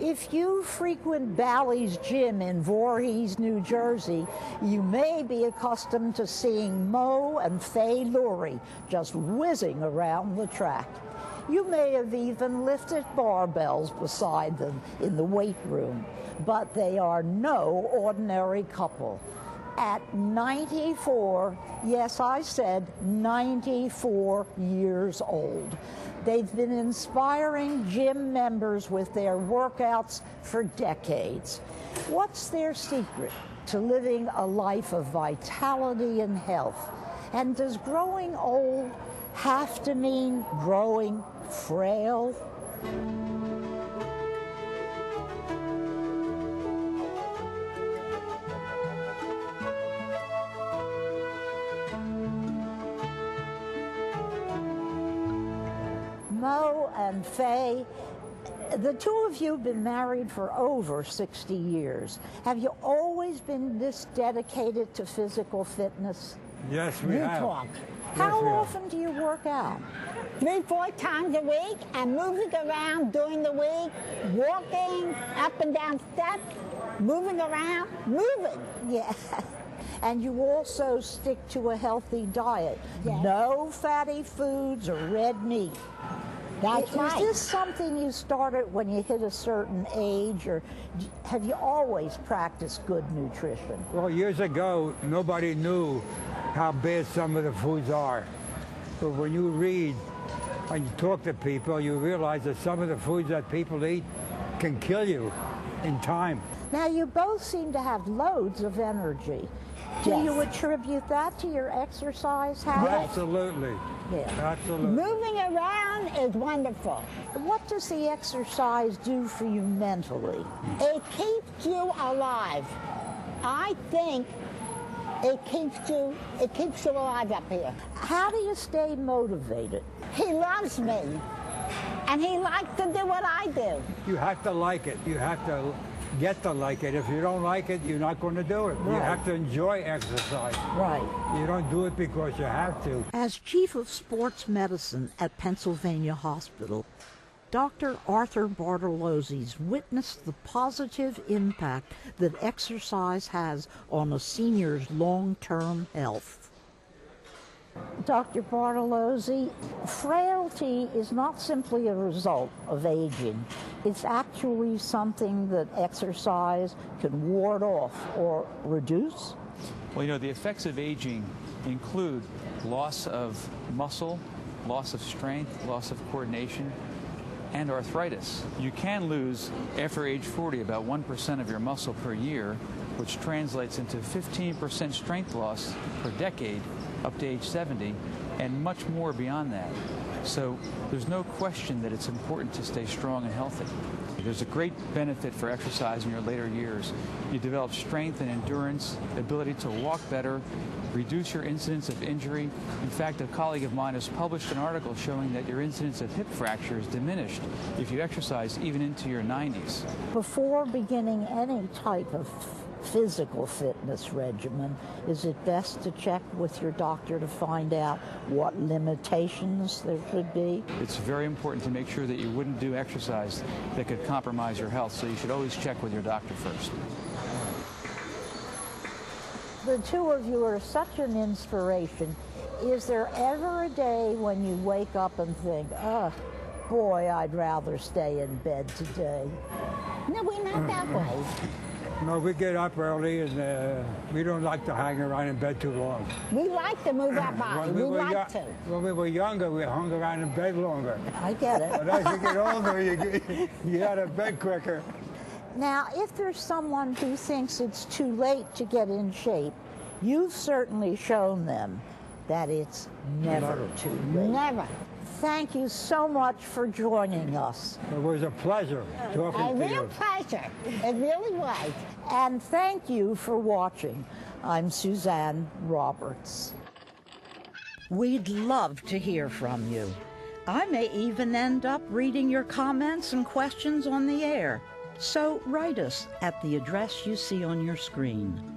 If you frequent Bally's Gym in Voorhees, New Jersey, you may be accustomed to seeing Mo and Faye Lurie just whizzing around the track. You may have even lifted barbells beside them in the weight room, but they are no ordinary couple. At 94, yes, I said 94 years old, they've been inspiring gym members with their workouts for decades. What's their secret to living a life of vitality and health? And does growing old have to mean growing frail? Mo and Faye, the two of you have been married for over 60 years. Have you always been this dedicated to physical fitness? Yes, we have. Talk. How often do you work out? 3-4 times a week and moving around during the week, walking up and down steps, moving around, moving. Yeah. And you also stick to a healthy diet. Yes. No fatty foods or red meat. That's Is right. this something you started when you hit a certain age, or have you always practiced good nutrition? Well, years ago, nobody knew how bad some of the foods are. But when you read and you talk to people, you realize that some of the foods that people eat can kill you in time. Now, you both seem to have loads of energy. Do Yes. you attribute that to your exercise habits? Absolutely. Yeah. Absolutely. Moving around is wonderful. What does the exercise do for you mentally? It keeps you alive. I think it keeps you alive up here. How do you stay motivated? He loves me, and he likes to do what I do. You have to like it. You have to get to like it. If you don't like it, you're not going to do it. You Right. have to enjoy exercise. Right. You don't do it because you have to. As chief of sports medicine at Pennsylvania Hospital, Dr. Arthur Bartolozzi's witnessed the positive impact that exercise has on a senior's long-term health. Dr. Bartolozzi, frailty is not simply a result of aging. It's actually something that exercise can ward off or reduce. Well, you know, the effects of aging include loss of muscle, loss of strength, loss of coordination, and arthritis. You can lose, after age 40, about 1% of your muscle per year, which translates into 15% strength loss per decade up to age 70, and much more beyond that. So there's no question that it's important to stay strong and healthy. There's a great benefit for exercise in your later years. You develop strength and endurance, ability to walk better, reduce your incidence of injury. In fact, a colleague of mine has published an article showing that your incidence of hip fractures diminished if you exercise even into your 90s. Before beginning any type of physical fitness regimen, is it best to check with your doctor to find out what limitations there could be? It's very important to make sure that you wouldn't do exercise that could compromise your health, so you should always check with your doctor first. The two of you are such an inspiration. Is there ever a day when you wake up and think, oh, boy, I'd rather stay in bed today? No, we're not that way. No, we get up early and we don't like to hang around in bed too long. We like to move our body. We like to. When we were younger, we hung around in bed longer. I get it. But as you get older, you get out of bed quicker. Now, if there's someone who thinks it's too late to get in shape, you've certainly shown them that it's never too late. Never. Thank you so much for joining us. It was a pleasure talking A to real you. pleasure. It really was. And thank you for watching. I'm Suzanne Roberts. We'd love to hear from you. I may even end up reading your comments and questions on the air. So write us at the address you see on your screen.